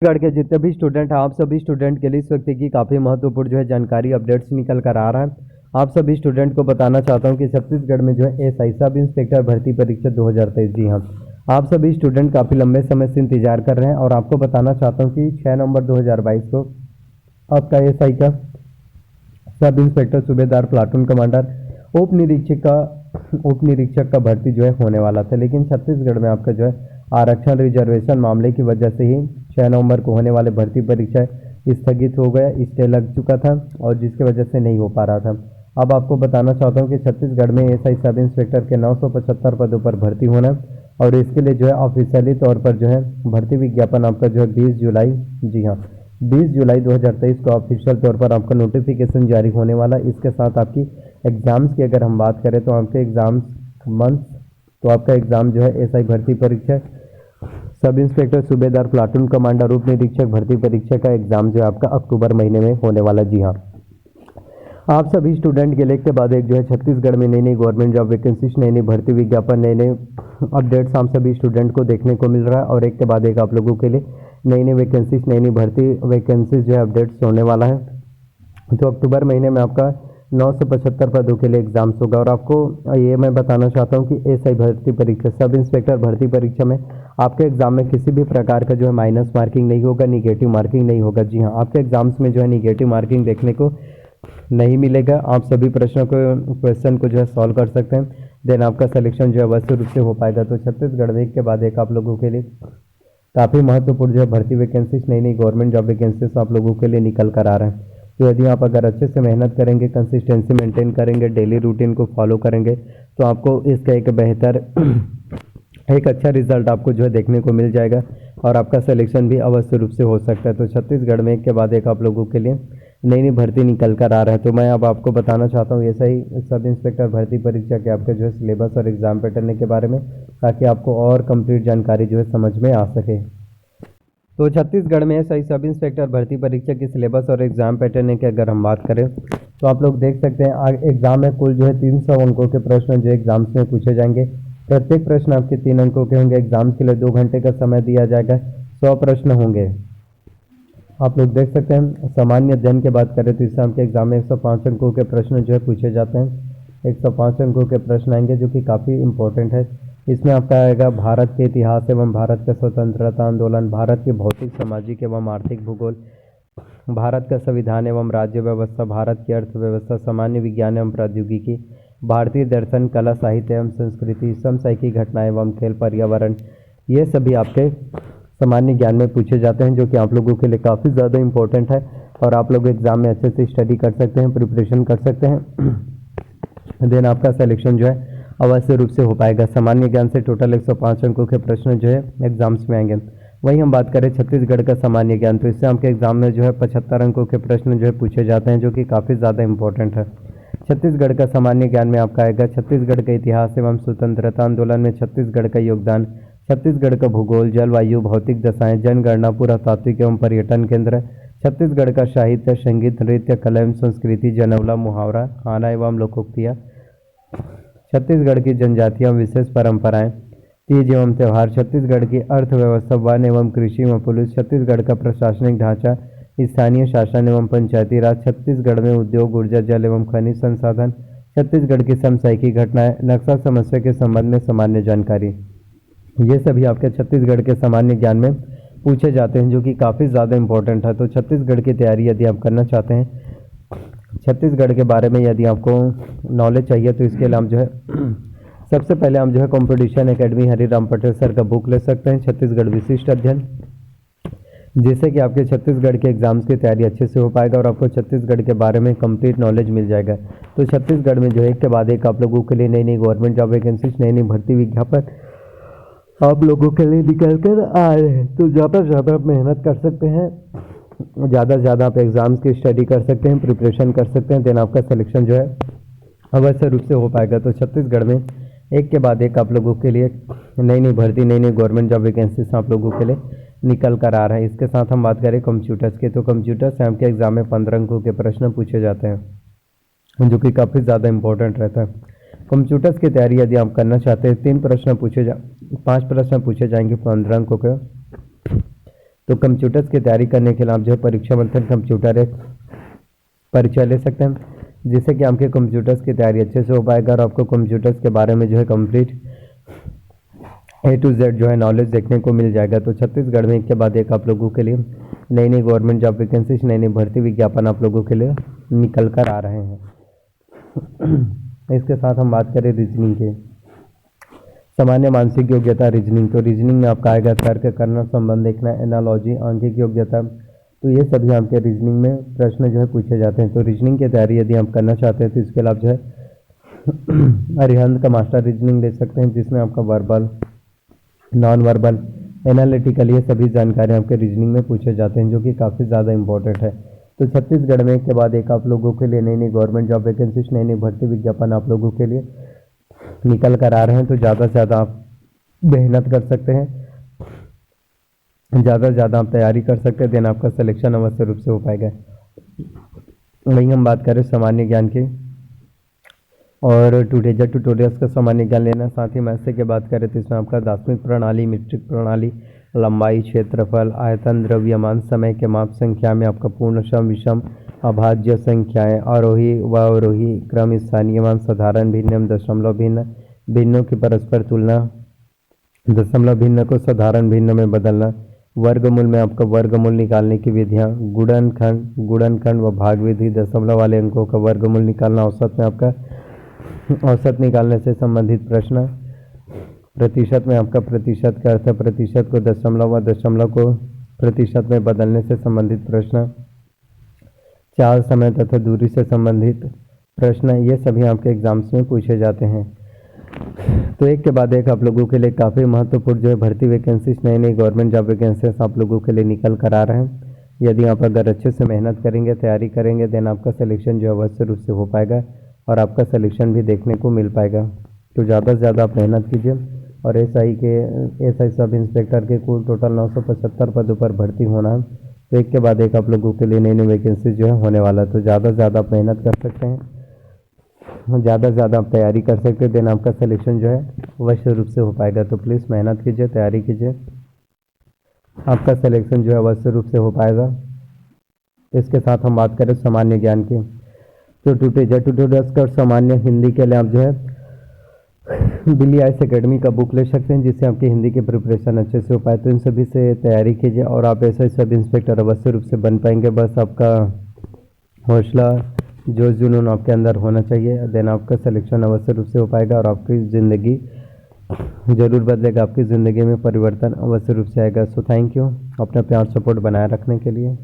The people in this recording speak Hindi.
छत्तीसगढ़ के जितने भी स्टूडेंट हैं, आप सभी स्टूडेंट के लिए इस वक्त की काफ़ी महत्वपूर्ण जानकारी अपडेट्स निकल कर आ रहा है। आप सभी स्टूडेंट को बताना चाहता हूं कि छत्तीसगढ़ में एसआई सब इंस्पेक्टर भर्ती परीक्षा 2023, जी हाँ, आप सभी स्टूडेंट काफ़ी लंबे समय से इंतजार कर रहे हैं और आपको बताना चाहता हूं कि 6 नवंबर 2022 को आपका एसआई का सब इंस्पेक्टर, सूबेदार, प्लाटून कमांडर, उप निरीक्षक का भर्ती होने वाला था। लेकिन छत्तीसगढ़ में आपका आरक्षण रिजर्वेशन मामले की वजह से ही 6 नवंबर को होने वाले भर्ती परीक्षा स्थगित हो गया, स्टे लग चुका था और जिसकी वजह से नहीं हो पा रहा था। अब आपको बताना चाहता हूँ कि छत्तीसगढ़ में एसआई सब इंस्पेक्टर के 975 पदों पर भर्ती होना और इसके लिए ऑफिशियली तौर पर भर्ती विज्ञापन आपका 20 जुलाई, जी हाँ, 20 जुलाई 2023 को ऑफिशियल तौर पर आपका नोटिफिकेशन जारी होने वाला। इसके साथ आपकी एग्ज़ाम्स की अगर हम बात करें तो आपके एग्ज़ाम्स मंथ, तो आपका एग्ज़ाम एसआई भर्ती परीक्षा, सब इंस्पेक्टर, सूबेदार, प्लाटून कमांडर, उप निरीक्षक भर्ती परीक्षा का एग्ज़ाम आपका अक्टूबर महीने में होने वाला। जी हाँ, आप सभी स्टूडेंट के लिए के बाद एक छत्तीसगढ़ में नई नई गवर्नमेंट जॉब वैकेंसीज, नई नई भर्ती विज्ञापन, नए नए अपडेट्स हम सभी स्टूडेंट को देखने को मिल रहा है और एक के बाद एक आप लोगों के लिए नई नई वैकेंसीज, नई नई भर्ती वैकेंसीज अपडेट्स होने वाला है। तो अक्टूबर महीने में आपका 975 पदों के लिए एग्जाम्स होगा और आपको ये मैं बताना चाहता हूँ कि एसआई भर्ती परीक्षा, सब इंस्पेक्टर भर्ती परीक्षा में आपके एग्जाम में किसी भी प्रकार का माइनस मार्किंग नहीं होगा, निगेटिव मार्किंग नहीं होगा। जी हाँ, आपके एग्जाम्स में निगेटिव मार्किंग देखने को नहीं मिलेगा। आप सभी प्रश्नों को क्वेश्चन को सॉल्व कर सकते हैं, देन आपका सिलेक्शन अवश्य रूप से हो पाएगा। तो छत्तीसगढ़ में एक के बाद एक आप लोगों के लिए काफ़ी महत्वपूर्ण भर्ती वैकेंसीज, नई नई गवर्नमेंट जॉब वैकेंसीज आप लोगों के लिए निकल कर आ रहे हैं। तो यदि आप अगर अच्छे से मेहनत करेंगे, कंसिस्टेंसी मेंटेन करेंगे, डेली रूटीन को फॉलो करेंगे तो आपको इसका एक बेहतर एक अच्छा रिजल्ट आपको देखने को मिल जाएगा और आपका सिलेक्शन भी अवश्य रूप से हो सकता है। तो छत्तीसगढ़ में एक के बाद एक आप लोगों के लिए नई नई भर्ती निकल कर आ रहा है। तो मैं अब आपको बताना चाहता हूँ ऐसा ही सब इंस्पेक्टर भर्ती परीक्षा के आपके सिलेबस और एग्जाम पैटर्न के बारे में, ताकि आपको और कंप्लीट जानकारी समझ में आ सके। तो छत्तीसगढ़ में सही सब इंस्पेक्टर भर्ती परीक्षा की सिलेबस और एग्जाम पैटर्न की अगर हम बात करें तो आप लोग देख सकते हैं एग्जाम में कुल 300 अंकों के प्रश्न एग्जाम्स में पूछे जाएंगे। प्रत्येक प्रश्न आपके 3 अंकों के होंगे। एग्जाम्स के लिए 2 घंटे का समय दिया जाएगा। 100 प्रश्न होंगे। आप लोग देख सकते हैं सामान्य अध्ययन की बात करें तो इस के एग्जाम में 105 अंकों के प्रश्न पूछे जाते हैं। 105 अंकों के प्रश्न आएंगे जो कि काफ़ी इंपॉर्टेंट है। इसमें आपका आएगा भारत के इतिहास एवं भारत का स्वतंत्रता आंदोलन, भारत के भौतिक, सामाजिक एवं आर्थिक भूगोल, भारत का संविधान एवं राज्य व्यवस्था, भारत की अर्थव्यवस्था, सामान्य विज्ञान एवं प्रौद्योगिकी, भारतीय दर्शन, कला, साहित्य एवं संस्कृति, समसामयिक घटना एवं खेल, पर्यावरण, ये सभी आपके सामान्य ज्ञान में पूछे जाते हैं जो कि आप लोगों के लिए काफ़ी ज़्यादा इंपॉर्टेंट है और आप लोग एग्जाम में अच्छे से स्टडी कर सकते हैं, प्रिपरेशन कर सकते हैं। देन आपका सिलेक्शन अवश्य रूप से हो पाएगा। सामान्य ज्ञान से टोटल 105 अंकों के प्रश्न एग्जाम्स में आएंगे। वहीं हम बात करें छत्तीसगढ़ का सामान्य ज्ञान, तो इससे आपके एग्जाम में 75 अंकों के प्रश्न पूछे जाते हैं जो कि काफ़ी ज़्यादा इंपॉर्टेंट है। छत्तीसगढ़ का सामान्य ज्ञान में आपका आएगा छत्तीसगढ़ का इतिहास एवं स्वतंत्रता आंदोलन में छत्तीसगढ़ का योगदान, छत्तीसगढ़ का भूगोल, जलवायु, भौतिक दशाएं, जनगणना, पुरातात्विक एवं पर्यटन केंद्र, छत्तीसगढ़ का साहित्य, संगीत, नृत्य, कला एवं संस्कृति, जनौला, मुहावरा, खाना एवं लोकोक्तियाँ, छत्तीसगढ़ की जनजातियाँ, विशेष परंपराएं, तीज एवं त्यौहार, छत्तीसगढ़ की अर्थव्यवस्था, वन एवं कृषि एवं पुलिस, छत्तीसगढ़ का प्रशासनिक ढांचा, स्थानीय शासन एवं पंचायती राज, छत्तीसगढ़ में उद्योग, ऊर्जा, जल एवं खनिज संसाधन, छत्तीसगढ़ की समसामयिक घटनाएं, नक्सल समस्या के संबंध में सामान्य जानकारी, ये सभी आपके छत्तीसगढ़ के सामान्य ज्ञान में पूछे जाते हैं जो कि काफ़ी ज़्यादा इंपॉर्टेंट है। तो छत्तीसगढ़ की तैयारी यदि आप करना चाहते हैं, छत्तीसगढ़ के बारे में यदि आपको नॉलेज चाहिए तो इसके लिए हम सबसे पहले हम competition academy Hariram Patel sir का बुक ले सकते हैं, छत्तीसगढ़ विशिष्ट अध्ययन, जिससे कि आपके छत्तीसगढ़ के एग्जाम्स की तैयारी अच्छे से हो पाएगा और आपको छत्तीसगढ़ के बारे में कंप्लीट नॉलेज मिल जाएगा। तो छत्तीसगढ़ में एक के बाद एक आप लोगों के लिए नई नई गवर्नमेंट जॉब वैकेंसीज, नई नई भर्ती विज्ञापन आप लोगों के लिए निकल कर आ रहे हैं। तो ज़्यादा से ज़्यादा आप मेहनत कर सकते हैं, ज़्यादा से ज़्यादा आप एग्ज़ाम्स की स्टडी कर सकते हैं, प्रिपरेशन कर सकते हैं, देन आपका सिलेक्शन अवश्य रूप से हो पाएगा। तो छत्तीसगढ़ में एक के बाद एक आप लोगों के लिए नई नई भर्ती, नई नई गवर्नमेंट जॉब वैकेंसीज आप लोगों के लिए निकल कर आ रहा है। इसके साथ हम बात करें कंप्यूटर्स के, तो कंप्यूटर से आपके एग्जाम में 15 अंकों के प्रश्न पूछे जाते हैं जो कि काफ़ी ज़्यादा इंपॉर्टेंट रहता है। कंप्यूटर्स की तैयारी यदि आप करना चाहते हैं, 5 प्रश्न पूछे जाएंगे 15 अंकों के। तो कंप्यूटर्स की तैयारी करने के लिए आप जो है परीक्षा मंथन कंप्यूटर परीक्षा ले सकते हैं, जिससे कि आपके कंप्यूटर्स की तैयारी अच्छे से हो पाएगा और आपको कंप्यूटर्स के बारे में जो है कंप्लीट A to Z जो है नॉलेज देखने को मिल जाएगा। तो छत्तीसगढ़ में एक के बाद एक आप लोगों के लिए नई नई गवर्नमेंट जॉब वैकेंसीज, नई नई भर्ती विज्ञापन आप लोगों के लिए निकल कर आ रहे हैं। इसके साथ हम बात करें रीजनिंग के, सामान्य मानसिक योग्यता रीजनिंग। तो रीजनिंग में आपका आएगा तर्क करना, संबंध देखना, एनालॉजी, आंकिक योग्यता। तो ये सभी आपके रीजनिंग में प्रश्न जो है पूछे जाते हैं। तो रीजनिंग की तैयारी यदि आप करना चाहते हैं तो इसके लिए आप जो है अरिहंत का मास्टर रीजनिंग ले सकते हैं, जिसमें आपका वर्बल, नॉन वर्बल, एनालिटिकल ये सभी जानकारी आपके रीजनिंग में पूछे जाते हैं, जो कि काफ़ी ज़्यादा इंपॉर्टेंट है। तो छत्तीसगढ़ में एक के बाद एक आप लोगों के लिए नई नई गवर्नमेंट जॉब वैकेंसीज, नई नई भर्ती विज्ञापन आप लोगों के लिए निकल कर आ रहे हैं। तो ज़्यादा से ज़्यादा आप मेहनत कर सकते हैं, ज़्यादा से ज़्यादा आप तैयारी कर सकते हैं, देन आपका सिलेक्शन अवश्य रूप से हो पाएगा। वहीं हम बात करें सामान्य ज्ञान की और ट्यूटोरियल्स का सामान्य ज्ञान लेना, साथ ही मैथ्स की बात करें तो इसमें आपका दार्शनिक प्रणाली, मीट्रिक प्रणाली, लंबाई, क्षेत्रफल, आयतन, द्रव्यमान, समय के माप, संख्या में आपका पूर्ण सम, विषम, अभाज्य संख्याएं, आरोही व अवरोही क्रम, स्थानीय मान, साधारण भिन्न, दशमलव भिन्न, भिन्नों की परस्पर तुलना, दशमलव भिन्न को साधारण भिन्न में बदलना, वर्गमूल में आपका वर्गमूल निकालने की विधियाँ, गुणनखंड व भाग विधि, दशमलव वाले अंकों का वर्गमूल निकालना, औसत में आपका औसत निकालने से संबंधित प्रश्न, प्रतिशत में आपका प्रतिशत का अर्थ है प्रतिशत को दशमलव व दशमलव को प्रतिशत में बदलने से संबंधित प्रश्न, चाल, समय तथा दूरी से संबंधित प्रश्न, ये सभी आपके एग्जाम्स में पूछे जाते हैं। तो एक के बाद एक आप लोगों के लिए काफ़ी महत्वपूर्ण जो है भर्ती वैकेंसीज, नई नई गवर्नमेंट जॉब वैकेंसीज आप लोगों के लिए निकल कर आ रहे हैं। यदि आप अगर अच्छे से मेहनत करेंगे, तैयारी करेंगे, देन आपका सिलेक्शन जो है अवश्य रूप से हो पाएगा और आपका सिलेक्शन भी देखने को मिल पाएगा। तो ज़्यादा से ज़्यादा आप मेहनत कीजिए और एसआई सब इंस्पेक्टर के कुल टोटल 975 पदों पर भर्ती होना है। तो एक के बाद एक आप लोगों के लिए नई नई वैकेंसीज जो है होने वाला है। तो ज़्यादा से ज़्यादा आप मेहनत कर सकते हैं, ज़्यादा से ज़्यादा आप तैयारी कर सकते हैं, देन आपका सिलेक्शन जो है अवश्य रूप से हो पाएगा। तो प्लीज़ मेहनत कीजिए, तैयारी कीजिए, आपका सिलेक्शन जो है अवश्य रूप से हो पाएगा। इसके साथ हम बात करें सामान्य ज्ञान की, तो ट्यूटोरियल्स का सामान्य हिंदी के लिए आप जो है दिल्ली आईएएस एकेडमी का बुक ले सकते हैं, जिससे आपकी हिंदी की प्रिपरेशन अच्छे से हो पाए। तो इन सभी से तैयारी कीजिए और आप एसआई सब इंस्पेक्टर अवश्य रूप से बन पाएंगे। बस आपका हौसला, जोश, जुनून आपके अंदर होना चाहिए, देन आपका सिलेक्शन अवश्य रूप से हो पाएगा और आपकी ज़िंदगी ज़रूर बदलेगा, आपकी ज़िंदगी में परिवर्तन अवश्य रूप से आएगा। सो थैंक यू अपना प्यार सपोर्ट बनाए रखने के लिए।